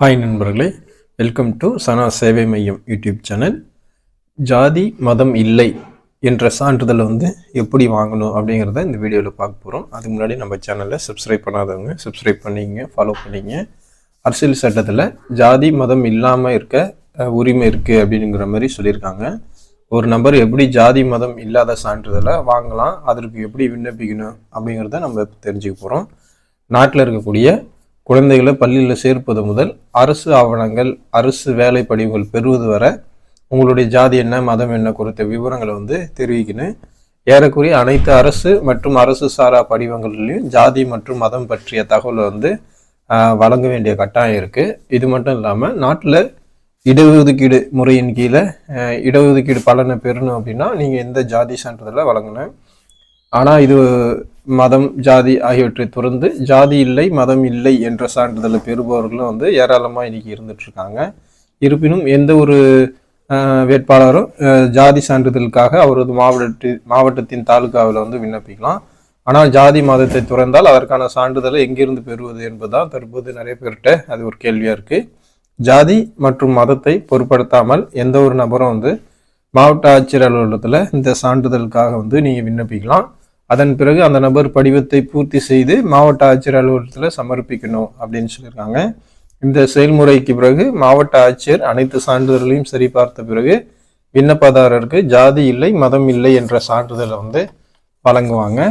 Hi நண்பர்களே, welcome to சனா சேவை மையம் யூடியூப் சேனல். ஜாதி மதம் இல்லை என்ற சான்றிதழை எப்படி வாங்கணும் அப்படிங்கிறத இந்த வீடியோவில் பார்க்க போகிறோம். அதுக்கு முன்னாடி நம்ம சேனலை சப்ஸ்கிரைப் பண்ணாதவங்க சப்ஸ்கிரைப் பண்ணிங்க, ஃபாலோ பண்ணிங்க. அரசியல் சட்டத்தில் ஜாதி மதம் இல்லாமல் இருக்க உரிமை இருக்குது அப்படிங்கிற மாதிரி சொல்லியிருக்காங்க. ஒரு நபர் எப்படி ஜாதி மதம் இல்லாத சான்றிதழை வாங்கலாம், அதற்கு எப்படி விண்ணப்பிக்கணும் அப்படிங்கிறத நம்ம தெரிஞ்சுக்க போகிறோம். நாட்டில் இருக்கக்கூடிய குழந்தைகளை பள்ளியில் சேர்ப்பது முதல் அரசு ஆவணங்கள், அரசு வேலை படிவுகள் பெறுவது வரை உங்களுடைய ஜாதி என்ன, மதம் என்ன குறித்த விவரங்களை தெரிவிக்கணும். ஏறக்குறைய அனைத்து அரசு மற்றும் அரசு சாரா படிவங்கள்லையும் ஜாதி மற்றும் மதம் பற்றிய தகவலை வழங்க வேண்டிய கட்டாயம் இருக்குது. இது மட்டும் இல்லாமல் நாட்டில் இடஒதுக்கீடு முறையின் கீழே இடஒதுக்கீடு பலனை பெறணும் அப்படின்னா நீங்கள் எந்த ஜாதி சான்றிதழை வழங்கணும். ஆனால் இது மதம், ஜாதி ஆகியவற்றை தொடர்ந்து ஜாதி இல்லை மதம் இல்லை என்ற சான்றிதழை பெறுபவர்களும் ஏராளமாக இன்னைக்கு இருந்துட்டுருக்காங்க. இருப்பினும் எந்த ஒரு வேட்பாளரும் ஜாதி சான்றிதழுக்காக அவரது மாவட்டத்தின் தாலுகாவில் விண்ணப்பிக்கலாம். ஆனால் ஜாதி மதத்தை துறந்தால் அதற்கான சான்றிதழை எங்கிருந்து பெறுவது என்பதுதான் தற்போது நிறைய பேர்கிட்ட அது ஒரு கேள்வியாக இருக்குது. ஜாதி மற்றும் மதத்தை பொருட்படுத்தாமல் எந்த ஒரு நபரும் மாவட்ட ஆட்சியர் அலுவலகத்தில் இந்த சான்றிதழுக்காக நீங்கள் விண்ணப்பிக்கலாம். அதன் பிறகு அந்த நபர் படிவத்தை பூர்த்தி செய்து மாவட்ட ஆட்சியர் அலுவலகத்தில் சமர்ப்பிக்கணும் அப்படின்னு சொல்லியிருக்காங்க. இந்த செயல்முறைக்கு பிறகு மாவட்ட ஆட்சியர் அனைத்து சான்றிதழ்களையும் சரிபார்த்த பிறகு விண்ணப்பதாரருக்கு ஜாதி இல்லை மதம் இல்லை என்ற சான்றிதழை வழங்குவாங்க.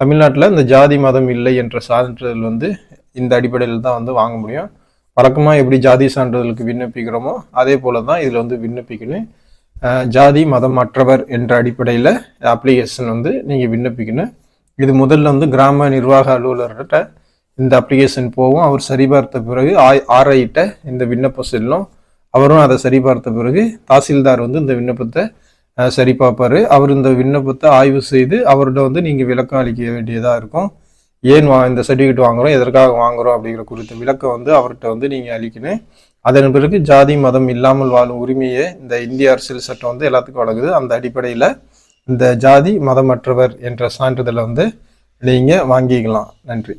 தமிழ்நாட்டில் இந்த ஜாதி மதம் இல்லை என்ற சான்றிதழ் இந்த அடிப்படையில் தான் வாங்க முடியும். வழக்கமாக எப்படி ஜாதி சான்றிதழுக்கு விண்ணப்பிக்கிறோமோ அதே போல தான் இதில் விண்ணப்பிக்கணும். ஜாதி மதம் அற்றவர் என்ற அடிப்படையில் அப்ளிகேஷன் நீங்கள் விண்ணப்பிக்கணும். இது முதல்ல கிராம நிர்வாக அலுவலர்கிட்ட இந்த அப்ளிகேஷன் போகும். அவர் சரிபார்த்த பிறகு ஆர்ஐட்ட இந்த விண்ணப்பம் செல்லும். அவரும் அதை சரிபார்த்த பிறகு தாசில்தார் இந்த விண்ணப்பத்தை சரி பார்ப்பார். அவர் இந்த விண்ணப்பத்தை ஆய்வு செய்து அவர்கிட்ட நீங்கள் விளக்கம் அளிக்க வேண்டியதாக இருக்கும். ஏன் இந்த சர்டிஃபிகேட் வாங்குகிறோம், எதற்காக வாங்குகிறோம் அப்படிங்கிற குறித்த விளக்கம் அவர்கிட்ட நீங்கள் அளிக்கணும். அதன் பிறகு ஜாதி மதம் இல்லாமல் வாழும் உரிமையை இந்த இந்திய அரசியல் சட்டம் எல்லாத்துக்கும் வழங்குது. அந்த அடிப்படையில் இந்த ஜாதி மதமற்றவர் என்ற சான்றிதழை நீங்கள் வாங்கிக்கலாம். நன்றி.